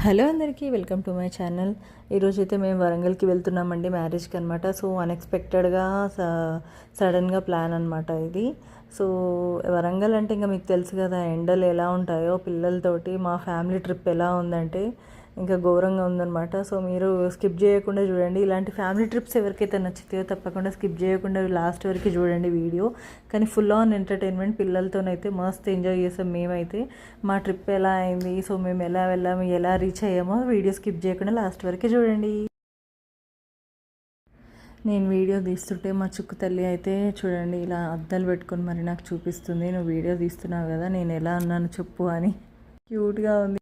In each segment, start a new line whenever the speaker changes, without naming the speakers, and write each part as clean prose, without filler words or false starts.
Hello అందరికీ welcome to my channel. ఈరోజైతే మేము వరంగల్కి వెళ్తున్నామండి మ్యారేజ్కి అనమాట. సో అన్ఎక్స్పెక్టెడ్గా సడన్గా ప్లాన్ అనమాట ఇది. సో వరంగల్ అంటే ఇంకా మీకు తెలుసు కదా, ఎండలు ఎలా ఉంటాయో పిల్లలతోటి. మా ఫ్యామిలీ ట్రిప్ ఎలా ఉందంటే ఇంకా ఘోరంగా ఉందన్నమాట. సో మీరు స్కిప్ చేయకుండా చూడండి. ఇలాంటి ఫ్యామిలీ ట్రిప్స్ ఎవరికైతే నచ్చుతాయో తప్పకుండా స్కిప్ చేయకుండా లాస్ట్ వరకు చూడండి వీడియో. కానీ ఫుల్ ఆన్ ఎంటర్టైన్మెంట్. పిల్లలతోనైతే మస్త్ ఎంజాయ్ చేసాం మేమైతే. మా ట్రిప్ ఎలా అయింది, సో మేము ఎలా వెళ్ళాము, ఎలా రీచ్ అయ్యామో వీడియో స్కిప్ చేయకుండా లాస్ట్ వరకు చూడండి. నేను వీడియో తీస్తుంటే మా చుక్కు తల్లి అయితే చూడండి ఇలా అద్దాలు పెట్టుకొని మరి నాకు చూపిస్తుంది, నువ్వు వీడియో తీస్తున్నావు కదా, నేను ఎలా అన్నాను చెప్పు అని. క్యూట్గా ఉంది.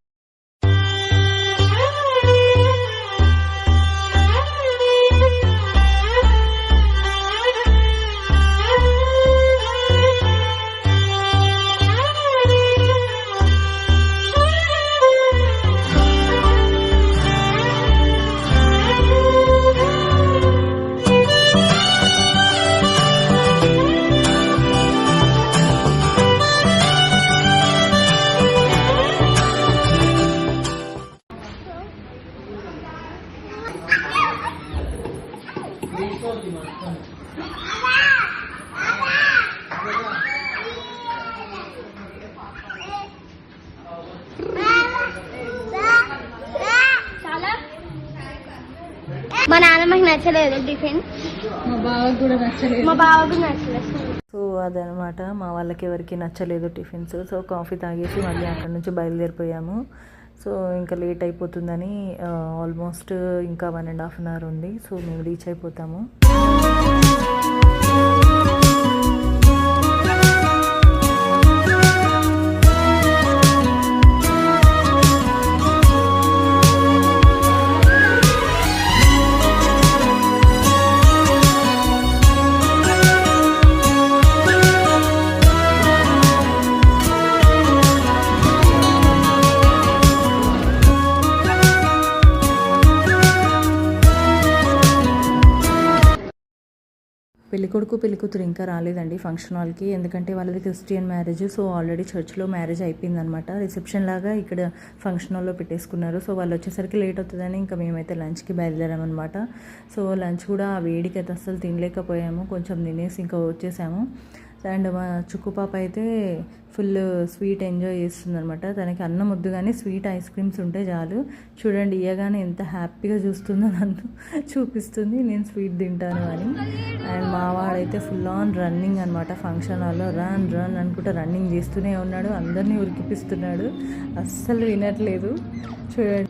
మా నాన్నమ్మకి నచ్చలేదు టిఫిన్,
మా బావకు కూడా నచ్చలేదు.
మా బావకు నచ్చలేదు.
సో అదనమాట, మా వాళ్ళకి ఎవరికి నచ్చలేదు టిఫిన్స్. సో కాఫీ తాగేసి మళ్ళీ అక్కడ నుంచి బయలుదేరిపోయాము. సో ఇంకా లేట్ అయిపోతుందని ఆల్మోస్ట్ ఇంకా 1.5 hour ఉంది. సో మేము రీచ్ అయిపోతాము. పెళ్ళికొడుకు పెళ్ళికూతురు ఇంకా రాలేదండి ఫంక్షన్ హాల్కి, ఎందుకంటే వాళ్ళది క్రిస్టియన్ మ్యారేజ్. సో ఆల్రెడీ చర్చ్లో మ్యారేజ్ అయిపోయిందనమాట. రిసెప్షన్ లాగా ఇక్కడ ఫంక్షన్ హాల్లో పెట్టేసుకున్నారు. సో వాళ్ళు వచ్చేసరికి లేట్ అవుతుందని ఇంకా మేమైతే లంచ్కి బయలుదేరామన్నమాట. సో లంచ్ కూడా ఆ వేడికి అయితే అస్సలు తినలేకపోయాము, కొంచెం తినేసి ఇంకా వచ్చేసాము. అండ్ మా చుక్కు పాప అయితే ఫుల్ స్వీట్ ఎంజాయ్ చేస్తుంది అనమాట. తనకి అన్నం వద్దు కానీ స్వీట్ ఐస్ క్రీమ్స్ ఉంటే చాలు. చూడండి ఇయ్యగానే ఎంత హ్యాపీగా చూస్తుందో నన్ను చూపిస్తుంది, నేను స్వీట్ తింటాను అని. అండ్ మా వాడైతే ఫుల్ ఆన్ రన్నింగ్ అనమాట. ఫంక్షన్ హాల్లో రన్ రన్ అనుకుంటా రన్నింగ్ చేస్తూనే ఉన్నాడు, అందరినీ ఉరికిపిస్తున్నాడు, అస్సలు వినట్లేదు. చూడండి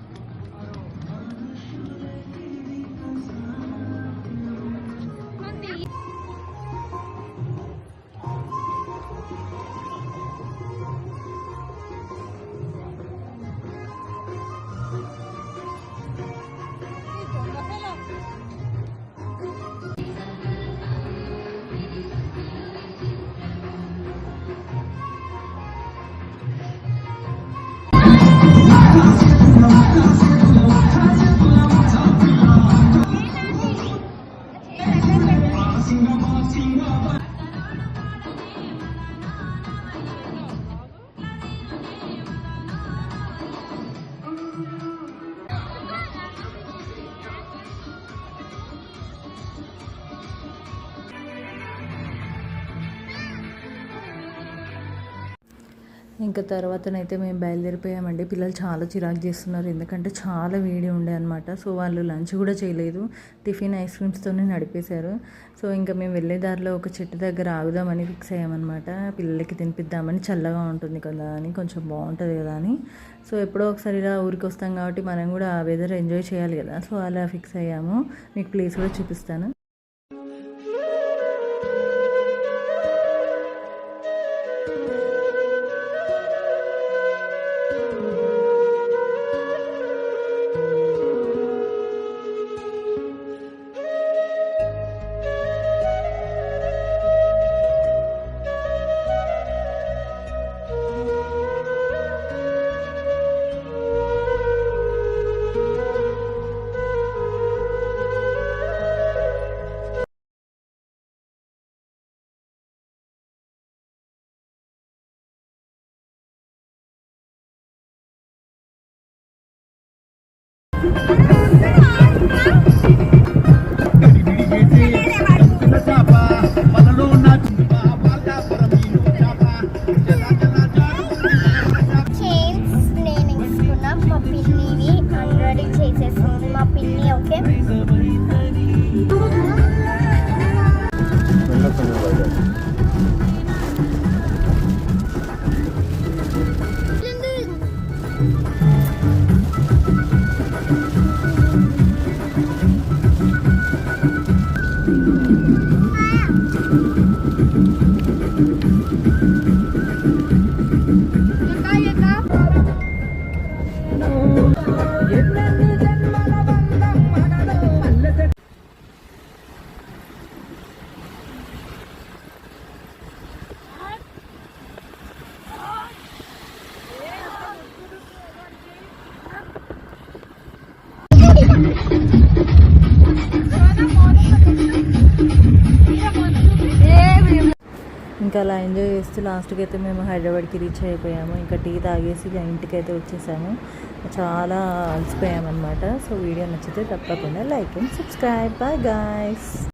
ఇంకా తర్వాతనైతే మేము బయలుదేరిపోయామండి. పిల్లలు చాలా చిరాకు చేస్తున్నారు, ఎందుకంటే చాలా వేడి ఉండే అనమాట. సో వాళ్ళు లంచ్ కూడా చేయలేదు, టిఫిన్ ఐస్ క్రీమ్స్తోనే నడిపేశారు. సో ఇంకా మేము వెళ్ళే దారిలో ఒక చెట్టు దగ్గర ఆగుదామని ఫిక్స్ అయ్యామన్నమాట. పిల్లలకి తినిపిద్దామని, చల్లగా ఉంటుంది కదా అని, కొంచెం బాగుంటుంది కదా అని. సో ఎప్పుడో ఒకసారి ఇలా ఊరికి వస్తాం కాబట్టి మనం కూడా ఆ వెదర్ ఎంజాయ్ చేయాలి కదా. సో అలా ఫిక్స్ అయ్యాము. మీకు ప్లేస్ కూడా చూపిస్తాను.
చైన్స్ నేను వేసుకున్నా మా పిల్లివి ఆల్రెడీ చేసేసింది మా పిల్లి ఓకే
ఇంకా అలా ఎంజాయ్ చేస్తూ లాస్ట్కి అయితే మేము హైదరాబాద్కి రీచ్ అయిపోయాము. ఇంకా టీ తాగేసి ఇక ఇంటికి అయితే వచ్చేసాము. చాలా అలసిపోయామన్నమాట. సో వీడియో నచ్చితే తప్పకుండా like and subscribe. Bye guys.